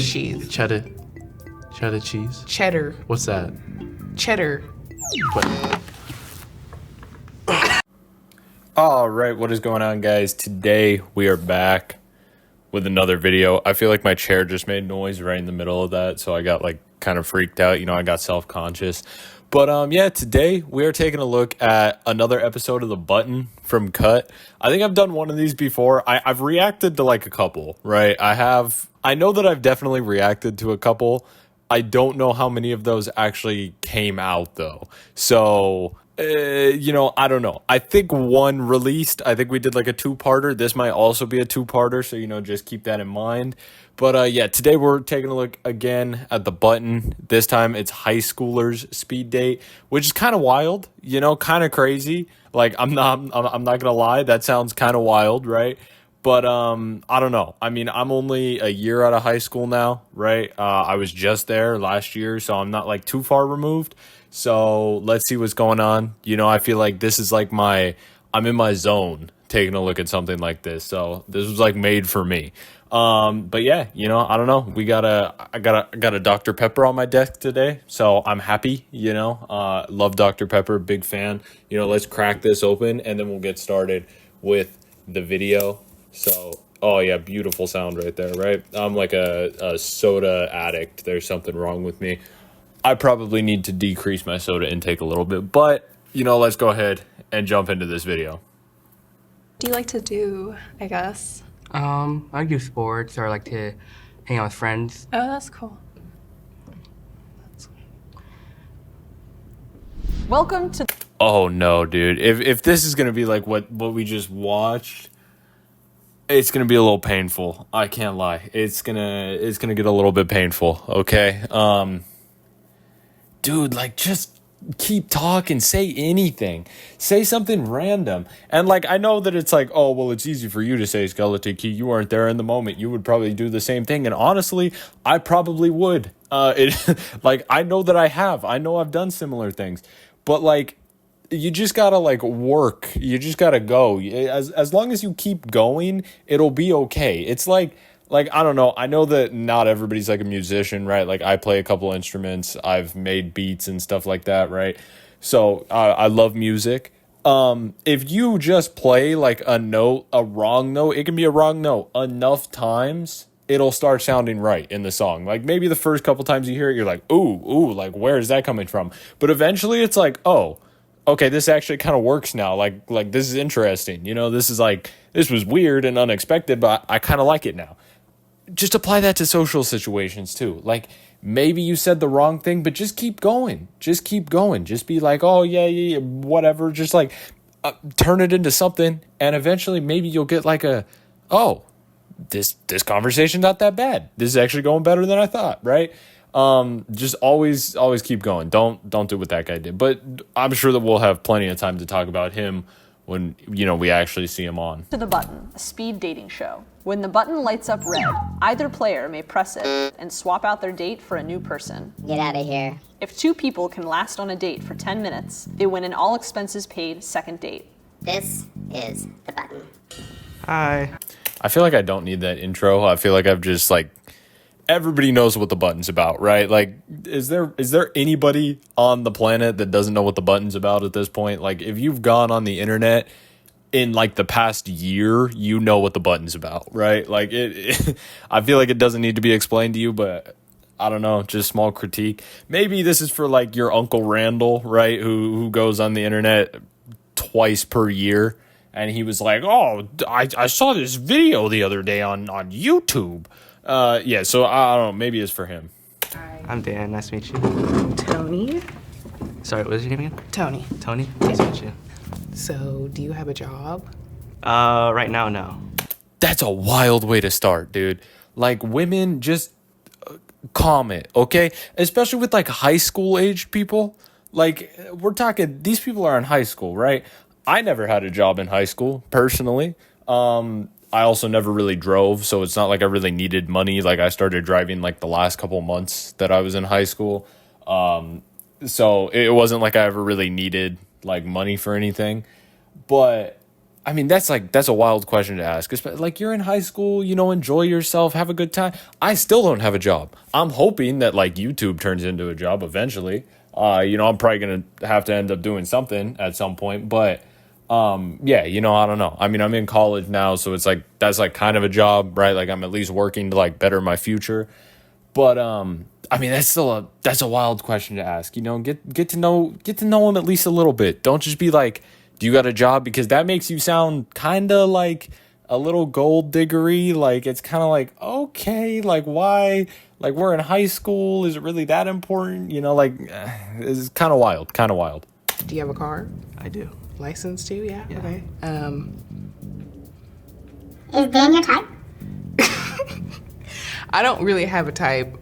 Cheese. Cheddar cheese. Cheddar. What's that? Cheddar. What? All right, what is going on, guys? Today we are back with another video. I feel like my chair just made noise right in the middle of that, so I got like kind of freaked out. I got self-conscious. But yeah, today we are taking a look at another episode of The Button from Cut. I think I've done one of these before. I've reacted to like a couple, right? I know that I've definitely reacted to a couple. I don't know how many of those actually came out though. So, I don't know. I think one released. I think we did like a two-parter. This might also be a two-parter, so just keep that in mind. But yeah, today we're taking a look again at The Button. This time it's high schoolers speed date, which is kind of wild, kind of crazy. Like I'm not gonna lie, that sounds kind of wild, right? But I don't know. I mean, I'm only a year out of high school now, right? I was just there last year, so I'm not like too far removed. So let's see what's going on. I feel like this is like I'm in my zone taking a look at something like this. So this was like made for me. But yeah, I don't know. I got a Dr. Pepper on my desk today, so I'm happy. Love Dr. Pepper, big fan. Let's crack this open and then we'll get started with the video. So, oh yeah, beautiful sound right there, right? I'm like a soda addict. There's something wrong with me. I probably need to decrease my soda intake a little bit, but let's go ahead and jump into this video. What do you like to do, I guess? I do sports or I like to hang out with friends. Oh, that's cool. Welcome to. Oh no, dude. If this is gonna be like what we just watched, it's gonna be a little painful. I can't lie. It's gonna get a little bit painful. Okay. Dude, like just keep talking. Say anything. Say something random. And like I know that it's like, oh well, it's easy for you to say, Skeleton Key. You weren't there in the moment. You would probably do the same thing. And honestly, I probably would. Like I know that I have. I know I've done similar things. But like you just gotta like work. You just gotta go. As long as you keep going, it'll be okay. It's like I don't know. I know that not everybody's like a musician, right? Like I play a couple instruments. I've made beats and stuff like that, right? So I love music. If you just play like a wrong note, it can be a wrong note enough times, it'll start sounding right in the song. Like maybe the first couple times you hear it, you're like, ooh, like where is that coming from? But eventually it's like, oh, okay, this actually kind of works now. Like this is interesting. This was weird and unexpected, but I kind of like it now. Just apply that to social situations too. Like maybe you said the wrong thing, but just keep going. Just keep going. Just be like, oh yeah, whatever. Just like turn it into something, and eventually maybe you'll get like this conversation not that bad. This is actually going better than I thought, right? Just always keep going. Don't do what that guy did. But I'm sure that we'll have plenty of time to talk about him when we actually see him on. To The Button, a speed dating show. When the button lights up red, either player may press it and swap out their date for a new person. Get out of here. If two people can last on a date for 10 minutes, they win an all expenses paid second date. This is The Button. Hi. I feel like I don't need that intro. I feel like I've just like everybody knows what The Button's about, right? Like is there anybody on the planet that doesn't know what The Button's about at this point? Like if you've gone on the internet in like the past year, you know what The Button's about, right? Like I feel like it doesn't need to be explained to you, but I don't know, just small critique. Maybe this is for like your Uncle Randall, right? Who goes on the internet twice per year. And he was like, oh, I saw this video the other day on YouTube. Yeah, so I don't know, maybe it's for him. I'm Dan. Nice to meet you. Tony. Sorry, what was your name again? Tony. Tony? Nice to meet you. So, do you have a job? Right now, no. That's a wild way to start, dude. Like, women, just calm it, okay? Especially with, like, high school-aged people. Like, we're talking, these people are in high school, right? I never had a job in high school, personally. I also never really drove, so it's not like I really needed money. Like, I started driving, like, the last couple months that I was in high school. So it wasn't like I ever really needed, like, money for anything. But I mean, that's a wild question to ask. Like, you're in high school, you know, enjoy yourself, have a good time. I still don't have a job. I'm hoping that like YouTube turns into a job eventually. You know, I'm probably gonna have to end up doing something at some point. But yeah, you know, I don't know. I mean, I'm in college now, so it's like that's like kind of a job, right? Like I'm at least working to like better my future. But I mean, that's a wild question to ask. You know, get to know him at least a little bit. Don't just be like, do you got a job? Because that makes you sound kind of like a little gold diggery. Like, it's kind of like, okay, like, why? Like, we're in high school. Is it really that important? You know, like, it's kind of wild. Do you have a car? I do. License too? Yeah. Yeah. Okay. Is Dan your type? I don't really have a type.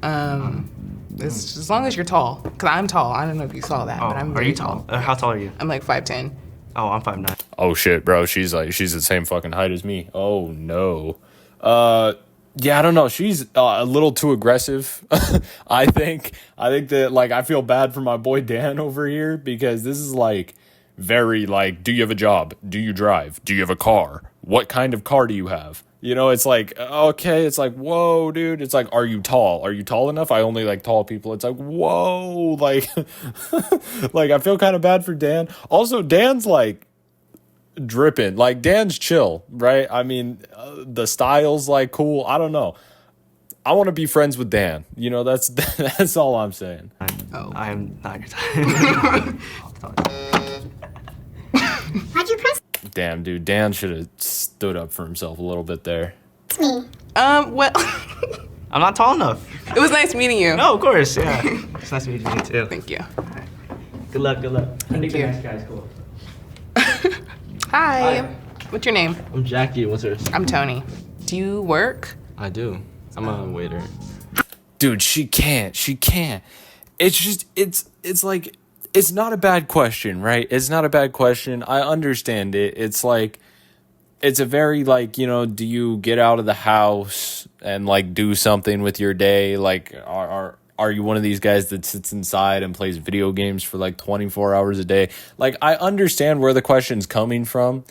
It's, as long as you're tall, because I'm tall. I don't know if you saw that, but I'm are very you tall? How tall are you? I'm like 5'10". Oh, I'm 5'9". Oh shit, bro. She's the same fucking height as me. Oh no. Yeah, I don't know. She's a little too aggressive. I think that like I feel bad for my boy Dan over here because this is like very like, do you have a job? Do you drive? Do you have a car? What kind of car do you have? You know, it's like, okay, it's like, whoa, dude. It's like, are you tall? Are you tall enough? I only like tall people. It's like, whoa, like, like I feel kind of bad for Dan. Also, Dan's like dripping. Like Dan's chill, right? I mean, the style's like cool. I don't know. I want to be friends with Dan. You know, that's all I'm saying. I'm not your type. Why'd you press Damn, dude. Dan should have stood up for himself a little bit there. me? Well, I'm not tall enough. it was nice meeting you. No, of course, yeah. It's nice meeting you too. Thank you. Good luck. Thank you. Nice guy's cool. Hi. What's your name? I'm Jackie. What's yours? I'm Tony. Do you work? I do. I'm a waiter. Dude, she can't. It's just, it's like, it's not a bad question, right? It's not a bad question. I understand it. It's like, it's a very like, you know, do you get out of the house and like do something with your day? Like, are you one of these guys that sits inside and plays video games for like 24 hours a day? Like, I understand where the question's coming from,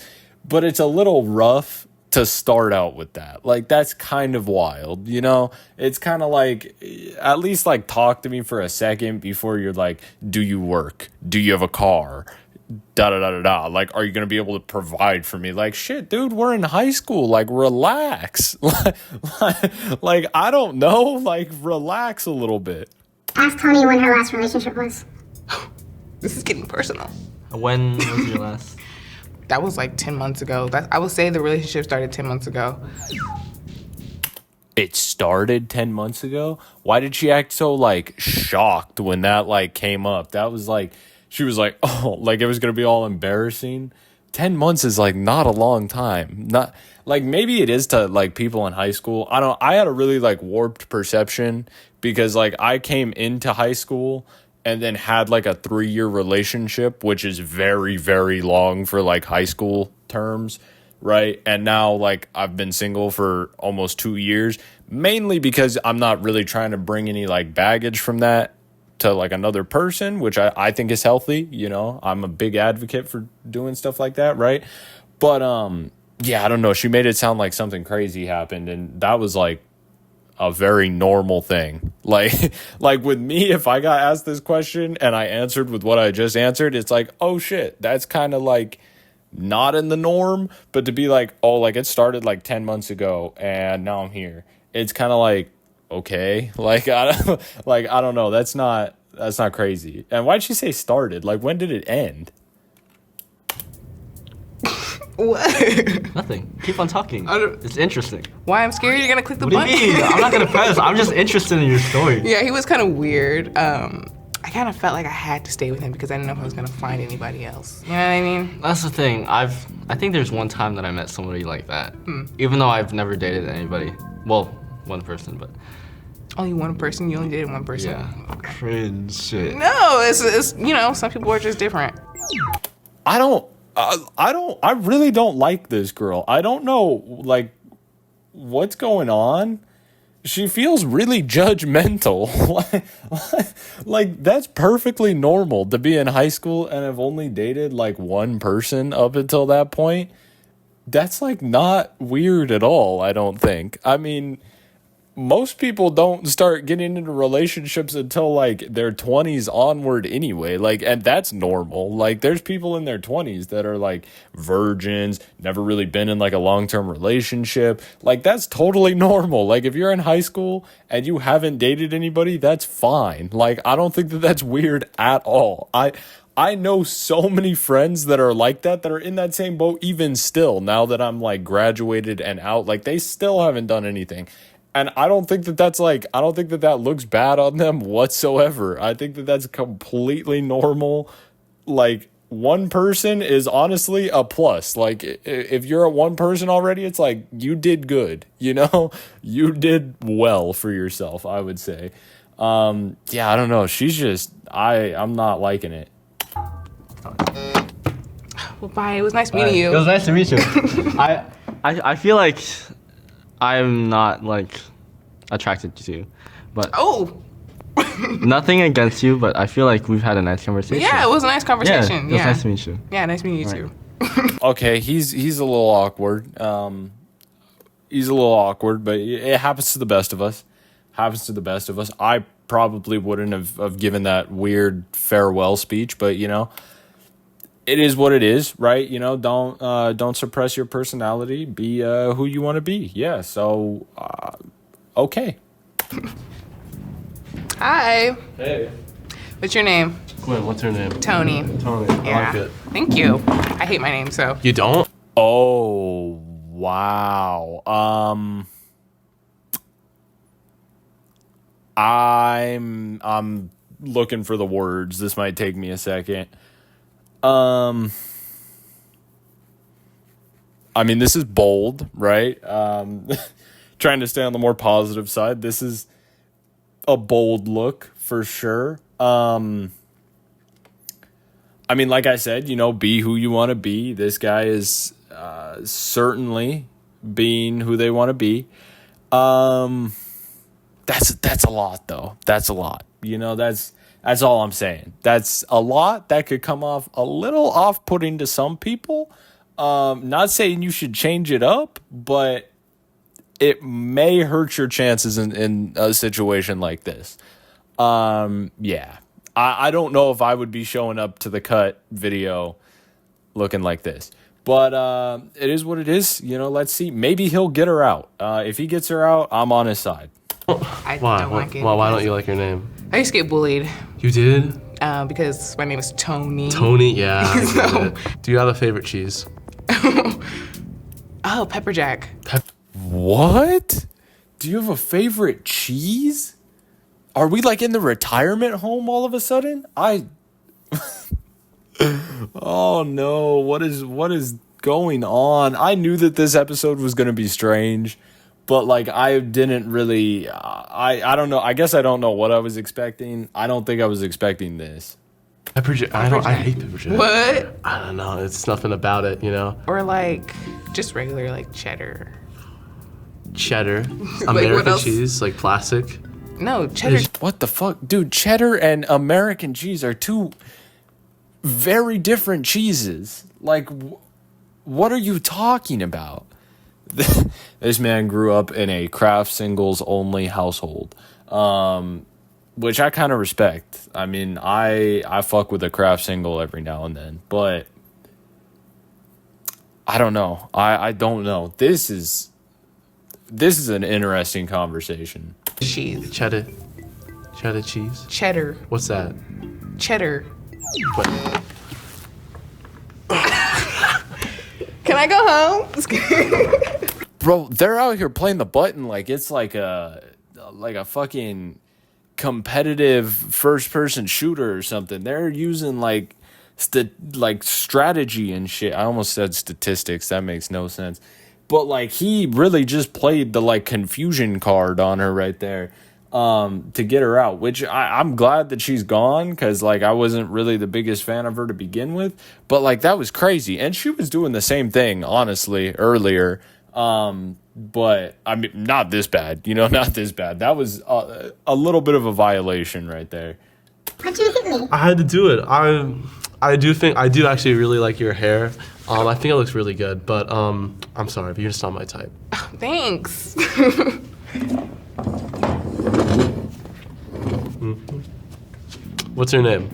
but it's a little rough to start out with that. Like, that's kind of wild, you know? It's kind of like, at least like talk to me for a second before you're like, do you work? Do you have a car? Da. Like, are you going to be able to provide for me? Like, shit, dude, we're in high school. Like, relax. Like, I don't know. Like, relax a little bit. Ask Tony when her last relationship was. This is getting personal. When was your last? That was like 10 months ago. I would say the relationship started 10 months ago. It started 10 months ago? Why did she act so, like, shocked when that, like, came up? That was, like, she was like, oh, like, it was going to be all embarrassing. 10 months is, like, not a long time. Not, like, maybe it is to, like, people in high school. I had a really, like, warped perception because, like, I came into high school and then had like a 3-year relationship, which is very, very long for like high school terms, right? And now like I've been single for almost 2 years, mainly because I'm not really trying to bring any like baggage from that to like another person, which I think is healthy. You know, I'm a big advocate for doing stuff like that, right? But yeah, I don't know. She made it sound like something crazy happened, and that was like a very normal thing. Like with me, if I got asked this question and I answered with what I just answered, it's like, oh shit, that's kind of like not in the norm. But to be like, oh, like it started like 10 months ago and now I'm here, it's kind of like, okay, like I don't know, that's not crazy. And why'd she say started? Like, when did it end? What? Nothing. Keep on talking. It's interesting. Why? I'm scared you're gonna click the What do button. you mean? I'm not gonna press. I'm just interested in your story. Yeah, he was kind of weird. I kind of felt like I had to stay with him because I didn't know if I was gonna find anybody else. You know what I mean? That's the thing. I think there's one time that I met somebody like that. Even though I've never dated anybody. Well, one person, but Only one person. You only dated one person. yeah. Cringe shit. No, it's you know, some people are just different. I really don't like this girl. I don't know, like, what's going on. She feels really judgmental. Like, that's perfectly normal to be in high school and have only dated, like, one person up until that point. that's like not weird at all, I don't think. I mean, most people don't start getting into relationships until like their 20s onward anyway. Like, and that's normal. Like, there's people in their 20s that are like virgins, never really been in like a long-term relationship. Like, that's totally normal. Like, if you're in high school and you haven't dated anybody, that's fine. Like, I don't think that that's weird at all. I know so many friends that are like that are in that same boat even still, now that I'm like graduated and out. Like, they still haven't done anything. And I don't think that that's like, I don't think that that looks bad on them whatsoever. I think that that's completely normal. Like, one person is honestly a plus. Like, if you're at one person already, it's like, you did good, you know? You did well for yourself, I would say. Yeah, I don't know. She's just, I'm not liking it. Well, bye. It was nice meeting you. It was nice to meet you. I feel like I'm not like attracted to you, but Oh, nothing against you. But I feel like we've had a nice conversation. yeah, it was a nice Yeah, conversation. it was nice to meet you. Yeah, nice meeting you Right. too. Okay, he's a little awkward. He's a little awkward, but it happens to the best of us. Happens to the best of us. I probably wouldn't have given that weird farewell speech, but you know, it is what it is, right? You know, don't suppress your personality. Be who you want to be. Yeah. So, okay. Hi. Hey, What's your name? Gwen, what's her name? Tony. Tony. I Yeah. like it. Thank you. I hate my name, so. You don't? Oh wow. I'm looking for the words. This might take me a second. I mean, this is bold, right? Trying to stay on the more positive side. This is a bold look for sure. I mean, like I said, you know, be who you want to be. This guy is certainly being who they want to be. That's a lot, though. That's a lot. You know, that's all I'm saying. That's a lot that could come off a little off-putting to some people. Not saying you should change it up, but it may hurt your chances in a situation like this. Yeah. I don't know if I would be showing up to the cut video looking like this. But it is what it is. You know, let's see. Maybe he'll get her out. If he gets her out, I'm on his side. I Why? don't like it. Why don't you like your name? I used to get bullied You did? because my name is Tony. Tony? Yeah. I get So- it. Do you have a favorite cheese? Oh, pepper jack. What? Do you have a favorite cheese? Are we like in the retirement home all of a sudden? Oh no, what is going on? I knew that this episode was going to be strange, but like I didn't really I don't know. I guess I don't know what I was expecting. I don't think I was expecting this. Pepper jack. I hate pepper jack. What? I don't know. It's nothing about it, you know? Or like just regular like cheddar. Cheddar. what American else? cheese, like plastic. No, cheddar. What the fuck? Dude, cheddar and American cheese are two very different cheeses. Like, what are you talking about? This man grew up in a Kraft singles only household, which I kind of respect. I mean, I fuck with a Kraft single every now and then, but I don't know. I don't know. This is an interesting conversation. Cheese. Cheddar. Cheddar cheese. Cheddar. What's that? Cheddar. What? Can I go home? Bro, they're out here playing the button like it's like a fucking competitive first-person shooter or something. They're using like strategy and shit. I almost said statistics. That makes no sense. But like he really just played the like confusion card on her right there to get her out, which I'm glad that she's gone because like I wasn't really the biggest fan of her to begin with. But like that was crazy. And she was doing the same thing, honestly, earlier. But I mean, not this bad, you know, not this bad. That was a little bit of a violation right there. Why'd you hit me? I had to do it. I do actually really like your hair. I think it looks really good, but I'm sorry, but you're just not my type. Thanks. What's your name?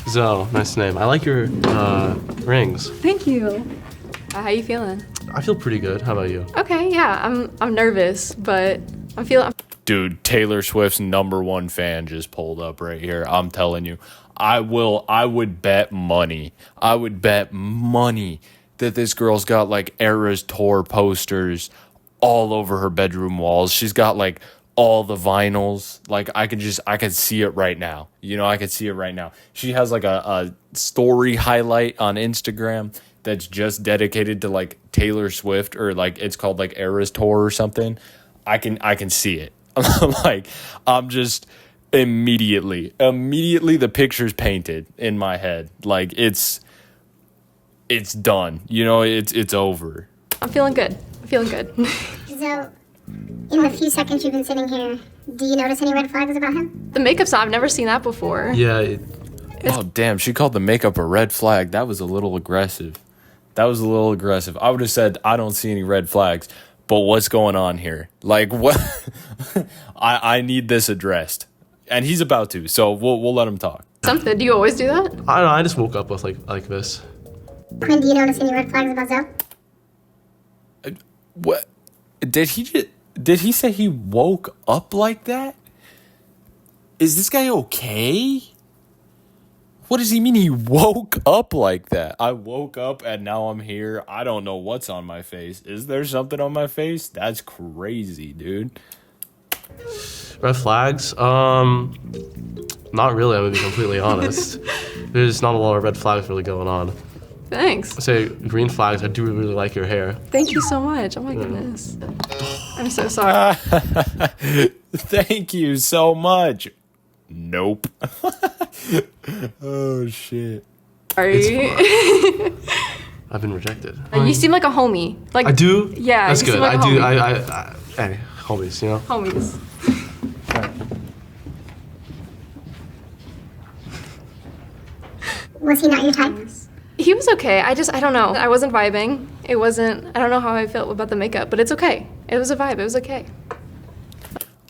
Zoe, nice name. I like your rings. Thank you. How you feeling? I feel pretty good. How about you? Okay, yeah, I'm nervous, but I'm feeling. Dude, Taylor Swift's #1 fan just pulled up right here. I'm telling you, I would bet money. I would bet money that this girl's got like Eras Tour posters all over her bedroom walls. She's got like all the vinyls. Like I could see it right now. You know, I could see it right now. She has like a story highlight on Instagram that's just dedicated to like Taylor Swift, or like it's called like Eras Tour or something. I can see it. Like I'm just immediately the picture's painted in my head. Like it's done. You know, it's over. I'm feeling good. So, in the few seconds you've been sitting here, do you notice any red flags about him? The makeup's on. I've never seen that before. Yeah. Oh damn, she called the makeup a red flag. That was a little aggressive. I would have said I don't see any red flags. But what's going on here? Like what? I need this addressed, and he's about to. So we'll let him talk. Something. Do you always do that? I don't know. I just woke up with like this. Quinn, do you notice any red flags about Zoe? What? Did he say he woke up like that? Is this guy okay? What does he mean he woke up like that? I woke up and now I'm here. I don't know what's on my face. Is there something on my face? That's crazy, dude. Red flags? Not really, I'm gonna be completely honest. There's not a lot of red flags really going on. Thanks. I say green flags, I do really like your hair. Thank you so much. Oh my goodness. I'm so sorry. Thank you so much. Nope. Oh, shit. Sorry. I've been rejected. You seem like a homie. Like I do? Yeah. That's you good. seem like a I do. homie. Hey, homies, you know? Homies. Was he not your type? He was okay. I don't know. I wasn't vibing. I don't know how I felt about the makeup, but it's okay. It was a vibe. It was okay.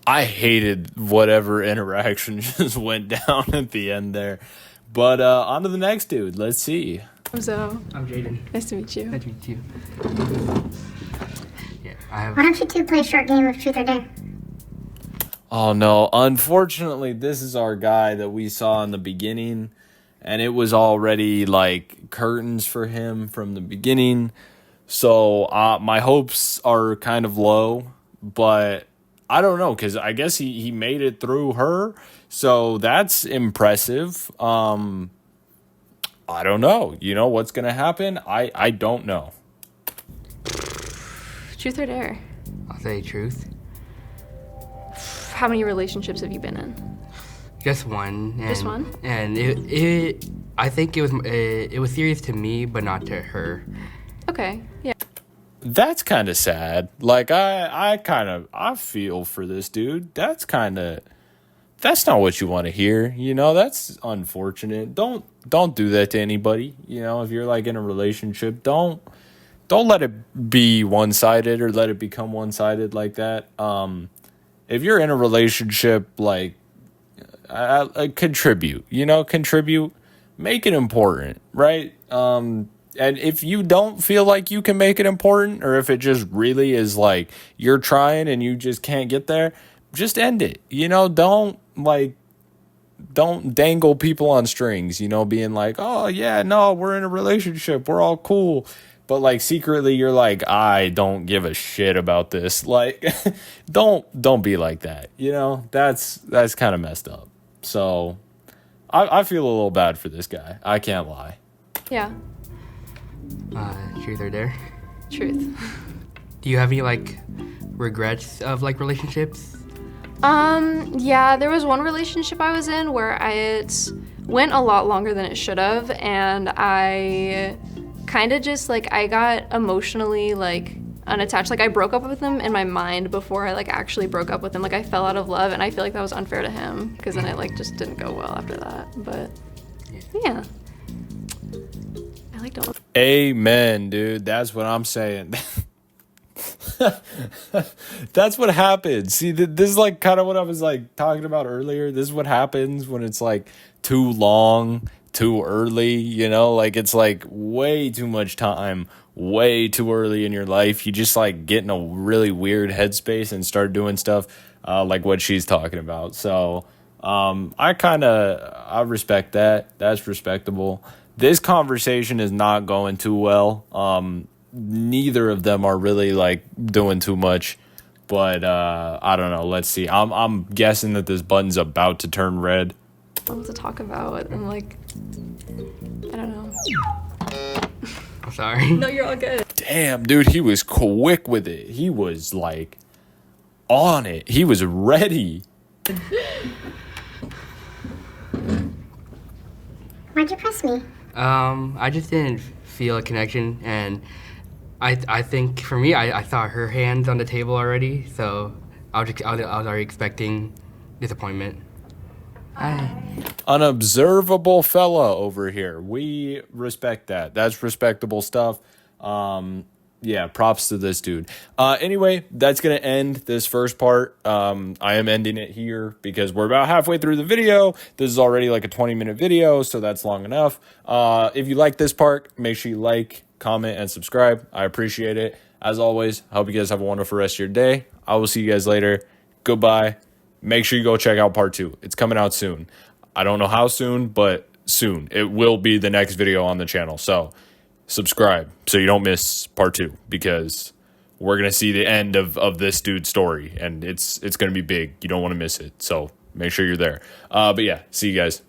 I hated whatever interaction just went down at the end there. But on to the next dude. Let's see. I'm Zoe. I'm Jaden. Nice to meet you. Nice to meet you. Yeah, I have. Why don't you two play a short game of truth or dare? Oh no, unfortunately this is our guy that we saw in the beginning, and it was already like curtains for him from the beginning. So my hopes are kind of low, but I don't know, because I guess he made it through her, so that's impressive. I don't know. You know what's going to happen? I don't know. Truth or dare? I'll say truth. How many relationships have you been in? Just one. And, Just one? And I think it was serious to me, but not to her. Okay. Yeah. That's kind of sad. Like I feel for this dude. That's not what you want to hear. You know, that's unfortunate. Don't do that to anybody. You know, if you're like in a relationship, don't let it be one-sided or let it become one-sided like that. If you're in a relationship, like contribute, make it important, right? And if you don't feel like you can make it important, or if it just really is like you're trying and you just can't get there, just end it. Don't dangle people on strings, being like, oh yeah, no, we're in a relationship, we're all cool. But like secretly you're like, I don't give a shit about this. Like, don't be like that. That's kind of messed up. So I feel a little bad for this guy. I can't lie. Yeah. Truth or dare? Truth. Do you have any like regrets of like relationships? Yeah, there was one relationship I was in where it went a lot longer than it should have, and I kind of just like I got emotionally like unattached. Like I broke up with him in my mind before I like actually broke up with him. Like I fell out of love, and I feel like that was unfair to him because then it like just didn't go well after that. But yeah. I like don't. Amen, dude. That's what I'm saying. That's what happens. See, this is like kind of what I was like talking about earlier. This is what happens when it's like too long, too early, you know? Like it's like way too much time, way too early in your life. You just like get in a really weird headspace and start doing stuff like what she's talking about. So I respect that. That's respectable. This conversation is not going too well. Neither of them are really like doing too much, but I don't know. Let's see. I'm guessing that this button's about to turn red. What to talk about and like, I don't know. I'm sorry. No, you're all good. Damn, dude, he was quick with it. He was like on it. He was ready. Why'd you press me? I just didn't feel a connection, and I think for me, I saw her hands on the table already, so I was already expecting disappointment. Unobservable fella over here. We respect that. That's respectable stuff. Yeah, props to this dude. Anyway, that's going to end this first part. I am ending it here because we're about halfway through the video. This is already like a 20-minute video, so that's long enough. If you like this part, make sure you like, comment, and subscribe. I appreciate it. As always, I hope you guys have a wonderful rest of your day. I will see you guys later. Goodbye. Make sure you go check out part 2. It's coming out soon. I don't know how soon, but soon. It will be the next video on the channel. So subscribe so you don't miss part 2, because we're going to see the end of this dude's story, and it's going to be big. You don't want to miss it. So make sure you're there. But yeah, see you guys.